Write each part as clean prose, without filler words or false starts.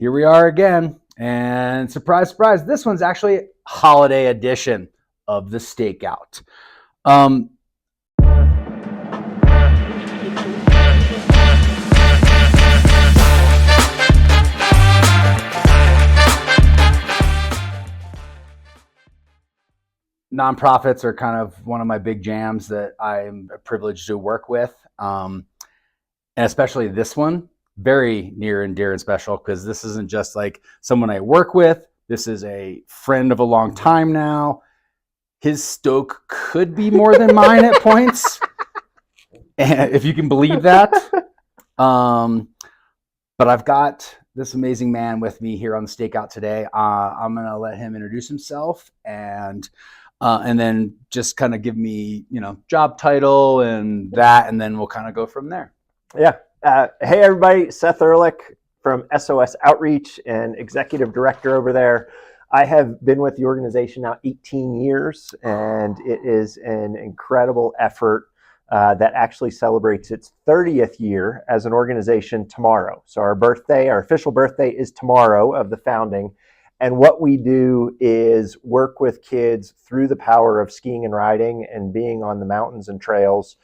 here we are again. And surprise, surprise, this one's actually a holiday edition of the Stakeout. Nonprofits are kind of one of my big jams that I'm privileged to work with. And especially this one, very near and dear and special, because this isn't just like someone I work with. This is a friend of a long time now. His stoke could be more than mine at points, and if you can believe that. But I've got this amazing man with me here on the Stakeout today. I'm going to let him introduce himself and then just kind of give me, job title and then we'll kind of go from there. Yeah. Hey, everybody. Seth Ehrlich from SOS Outreach and Executive Director over there. I have been with the organization now 18 years, and it is an incredible effort that actually celebrates its 30th year as an organization tomorrow. So our official birthday is tomorrow of the founding. And what we do is work with kids through the power of skiing and riding and being on the mountains and trails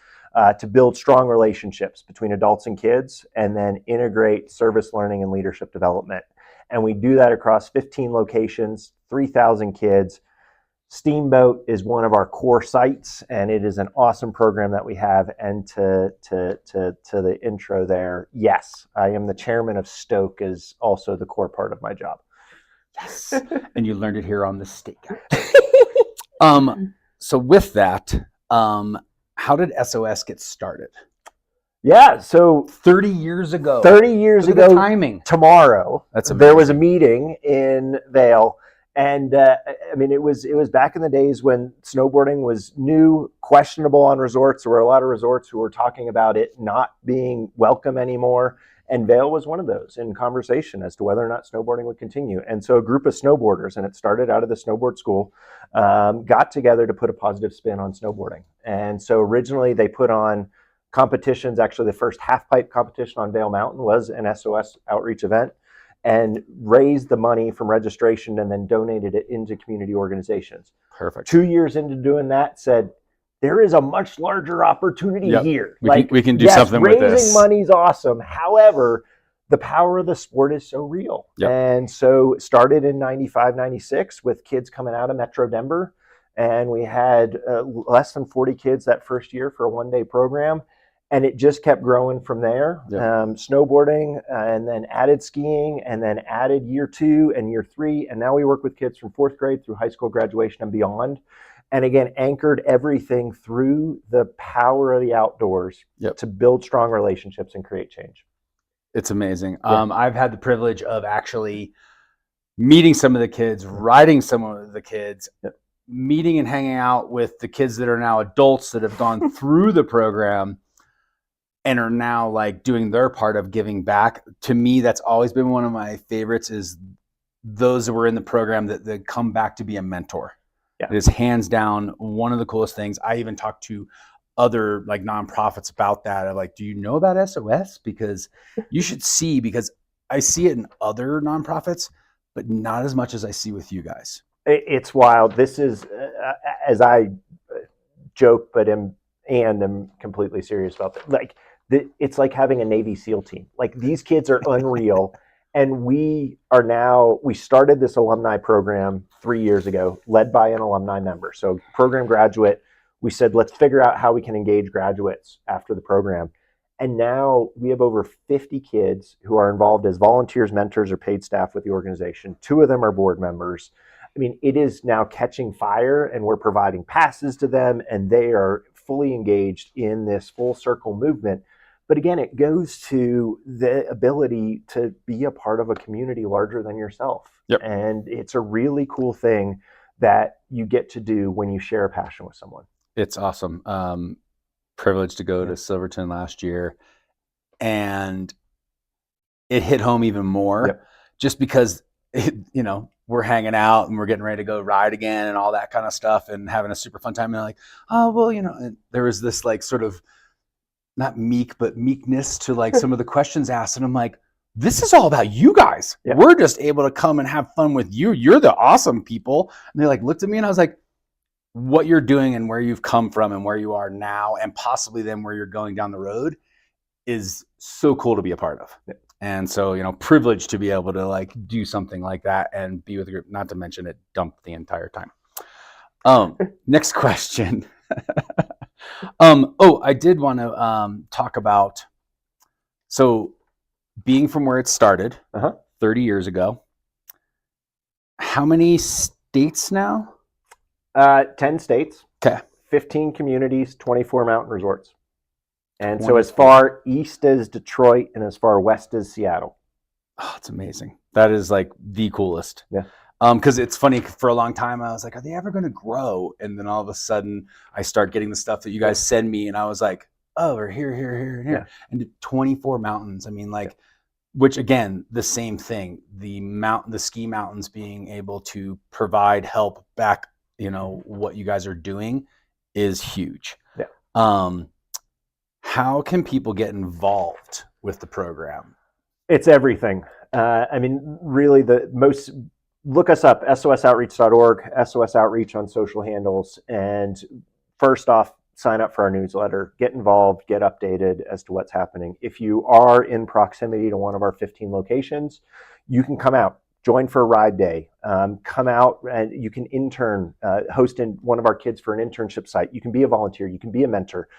to build strong relationships between adults and kids, and then integrate service learning and leadership development. And we do that across 15 locations, 3,000 kids. Steamboat is one of our core sites, and it is an awesome program that we have. And to the intro there, yes, I am the chairman of Stoke, is also the core part of my job. Yes, and you learned it here on the Stakeout. So with that, how did SOS get started? Yeah, so 30 years ago. 30 years ago, timing. Tomorrow, That's amazing. There was a meeting in Vail, and it was back in the days when snowboarding was new, questionable on resorts. There were a lot of resorts who were talking about it not being welcome anymore, and Vail was one of those in conversation as to whether or not snowboarding would continue. And so a group of snowboarders, and it started out of the snowboard school, got together to put a positive spin on snowboarding. And so originally they put on competitions. Actually, the first half pipe competition on Vail Mountain was an SOS Outreach event, and raised the money from registration and then donated it into community organizations. Perfect. 2 years into doing that, said, there is a much larger opportunity here. We can do something with this. Raising money's awesome. However, the power of the sport is so real. Yep. And so it started in 95, 96 with kids coming out of Metro Denver. And we had less than 40 kids that first year for a one-day program. And it just kept growing from there. Yep. Snowboarding, and then added skiing, and then added year 2 and year 3. And now we work with kids from 4th grade through high school graduation and beyond. And again, anchored everything through the power of the outdoors. Yep. To build strong relationships and create change. It's amazing. Yeah. I've had the privilege of actually meeting some of the kids, riding some of the kids, yep. Meeting and hanging out with the kids that are now adults that have gone through the program and are now like doing their part of giving back. To me, that's always been one of my favorites, is those that were in the program that come back to be a mentor. Yeah. It is hands down one of the coolest things. I even talked to other like nonprofits about that. I'm like, do you know about SOS? Because you should see, because I see it in other nonprofits, but not as much as I see with you guys. It's wild. This is, as I joke, but am completely serious about that. It's like having a Navy SEAL team. Like, these kids are unreal. And we started this alumni program 3 years ago, led by an alumni member. So program graduate, we said, let's figure out how we can engage graduates after the program. And now we have over 50 kids who are involved as volunteers, mentors, or paid staff with the organization. 2 of them are board members. I mean, it is now catching fire, and we're providing passes to them, and they are fully engaged in this full circle movement. But again, it goes to the ability to be a part of a community larger than yourself. Yep. And it's a really cool thing that you get to do when you share a passion with someone. It's awesome. Privileged to go to Silverton last year, and it hit home even more, just because we're hanging out and we're getting ready to go ride again and all that kind of stuff and having a super fun time. And like, oh, well, and there was this like sort of not meek, but meekness to like some of the questions asked. And I'm like, this is all about you guys. Yeah. We're just able to come and have fun with you. You're the awesome people. And they like looked at me and I was like, what you're doing and where you've come from and where you are now and possibly then where you're going down the road is so cool to be a part of. Yeah. And so, you know, privileged to be able to like do something like that and be with a group, not to mention it dumped the entire time. Next question. I did want to talk about, so being from where it started 30 years ago, how many states now? 10 states, Okay. 15 communities, 24 mountain resorts. And so as far east as Detroit and as far west as Seattle. Oh, it's amazing. That is like the coolest. Yeah. Because it's funny, for a long time I was like, are they ever going to grow? And then all of a sudden I start getting the stuff that you guys send me and I was like, oh, we're here, and here. Yeah. And 24 mountains. I mean, like, which again, the same thing, the ski mountains being able to provide help back, you know, what you guys are doing is huge. Yeah. How can people get involved with the program? It's everything. I mean, really look us up, sosoutreach.org, SOS Outreach on social handles. And first off, sign up for our newsletter, get involved, get updated as to what's happening. If you are in proximity to one of our 15 locations, you can come out, join for a ride day, come out and you can intern, host in one of our kids for an internship site. You can be a volunteer, you can be a mentor.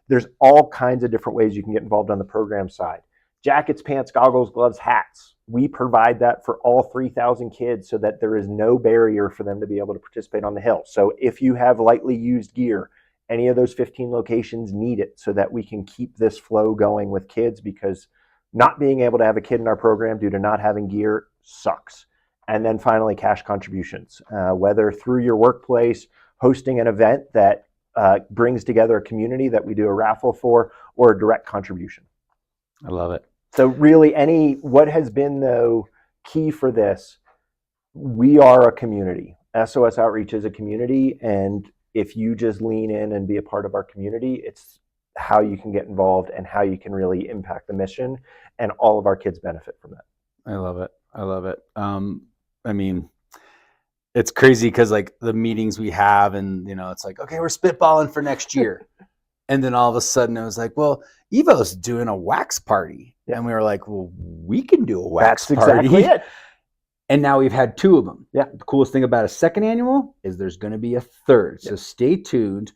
There's all kinds of different ways you can get involved on the program side. Jackets, pants, goggles, gloves, hats. We provide that for all 3,000 kids so that there is no barrier for them to be able to participate on the hill. So if you have lightly used gear, any of those 15 locations need it so that we can keep this flow going with kids, because not being able to have a kid in our program due to not having gear sucks. And then finally, cash contributions, whether through your workplace, hosting an event that brings together a community that we do a raffle for, or a direct contribution. I love it. So really what has been the key for this, we are a community. SOS Outreach is a community, and if you just lean in and be a part of our community, it's how you can get involved and how you can really impact the mission, and all of our kids benefit from that. I love it. I love it. I mean, it's crazy because like the meetings we have and, you know, it's like, okay, we're spitballing for next year. And then all of a sudden it was like, well, Evo's doing a wax party. Yeah. And we were like, well, we can do a wax party. That's exactly it. And now we've had 2 of them. Yeah. The coolest thing about a second annual is there's going to be a third. Yeah. So stay tuned.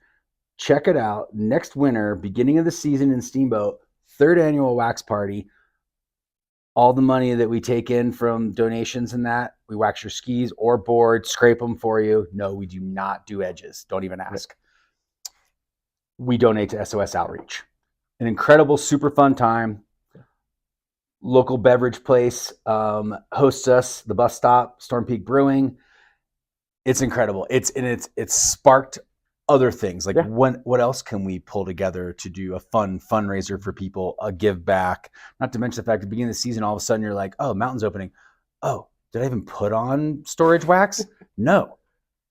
Check it out. Next winter, beginning of the season in Steamboat, 3rd annual wax party. All the money that we take in from donations and that, we wax your skis or board, scrape them for you. No, we do not do edges. Don't even ask. We donate to SOS Outreach. An incredible, super fun time. Local beverage place hosts us, the bus stop, Storm Peak Brewing. It's incredible. It's sparked other things. Like what else can we pull together to do a fun fundraiser for people, a give back? Not to mention the fact at the beginning of the season, all of a sudden you're like, oh, mountain's opening. Oh, did I even put on storage wax? No.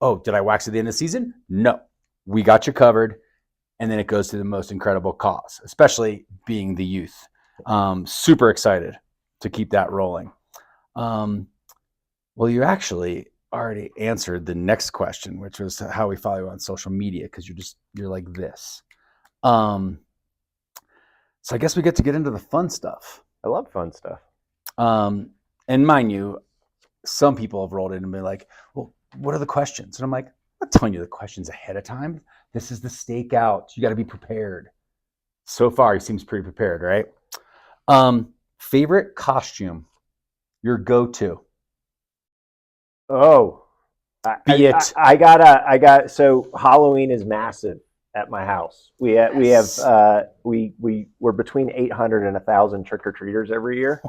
Oh, did I wax at the end of the season? No. We got you covered. And then it goes to the most incredible cause, especially being the youth. Super excited to keep that rolling. Well, you actually already answered the next question, which was how we follow you on social media, because you're like this. So I guess we get into the fun stuff. I love fun stuff. And mind you, some people have rolled in and been like, well, what are the questions? And I'm like, I'm not telling you the questions ahead of time. This is the Stakeout. You got to be prepared. So far, he seems pretty prepared, right? Favorite costume, your go-to? Oh, so Halloween is massive at my house. We're between 800 and 1,000 trick-or-treaters every year.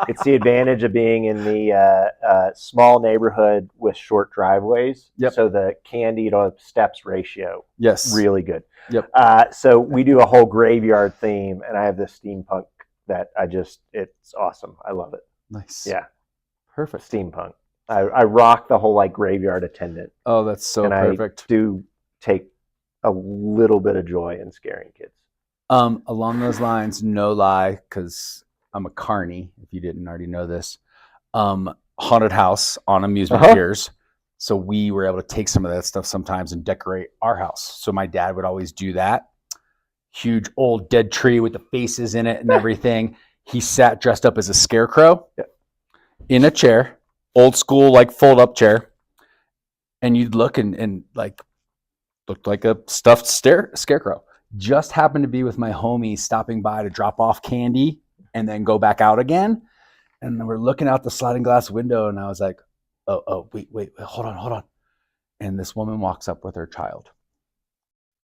It's the advantage of being in the small neighborhood with short driveways. Yep. So the candy to steps ratio, really good. Yep. So we do a whole graveyard theme, and I have this steampunk that it's awesome. I love it. Nice. Yeah. Perfect. Steampunk. I rock the whole like graveyard attendant. Oh, that's so perfect. I do take a little bit of joy in scaring kids. Along those lines, no lie, because I'm a carny, if you didn't already know this. Haunted house on amusement piers. So we were able to take some of that stuff sometimes and decorate our house. So my dad would always do that. Huge old dead tree with the faces in it and everything. He sat dressed up as a scarecrow in a chair, old school, like fold up chair. And you'd look and like looked like a stuffed scarecrow. Just happened to be with my homie stopping by to drop off candy and then go back out again. And we're looking out the sliding glass window, and I was like, oh, wait, hold on. And this woman walks up with her child,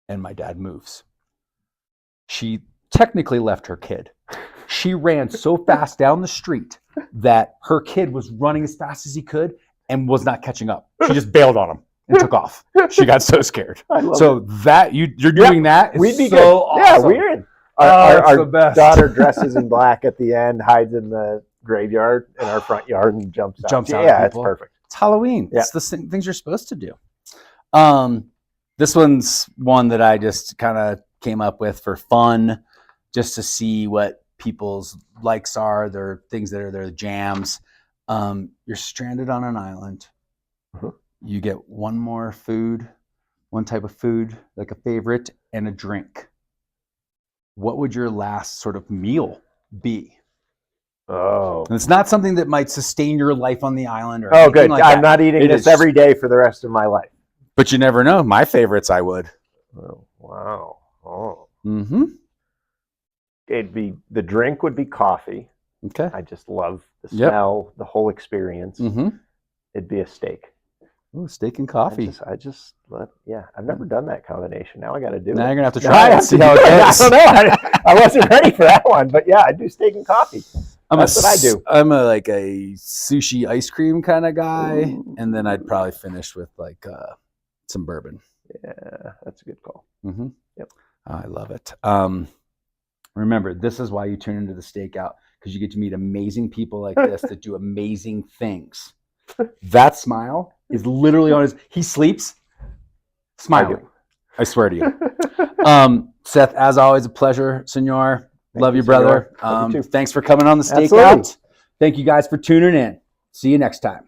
and my dad moves. She technically left her kid. She ran so fast down the street that her kid was running as fast as he could and was not catching up. She just bailed on him and took off. She got so scared. So that you're doing that. We'd be so good. Awesome. Yeah, we're in. Our best. daughter dresses in black at the end, hides in the graveyard in our front yard, and jumps out. Yeah, it's perfect. It's Halloween. Yeah. It's the things you're supposed to do. This one's one that I just kind of came up with for fun, just to see what people's likes are, their things that are their jams. You're stranded on an island. You get one type of food, like a favorite, and a drink. What would your last sort of meal be? Oh. And it's not something that might sustain your life on the island or good. like I'm not eating this every day for the rest of my life. But you never know. My favorites, I would. Oh, wow. Oh. Mm-hmm. The drink would be coffee. Okay. I just love the smell, the whole experience. Mm-hmm. It'd be a steak. Ooh, steak and coffee. I've never done that combination. Now I got to do it. Now you're gonna have to try it. See how it I goes. don't know. I wasn't ready for that one, but yeah, I do steak and coffee. That's what I do. I'm a sushi ice cream kind of guy. Ooh. And then I'd probably finish with some bourbon. Yeah, that's a good call. Mm-hmm. Yep. I love it. Remember, this is why you tune into the Stakeout, because you get to meet amazing people like this that do amazing things. That smile is literally on he sleeps smiling. I swear to you. Seth, as always, a pleasure, senor. Love you, brother. Love you too. Thanks for coming on the Stakeout. Absolutely. Thank you guys for tuning in. See you next time.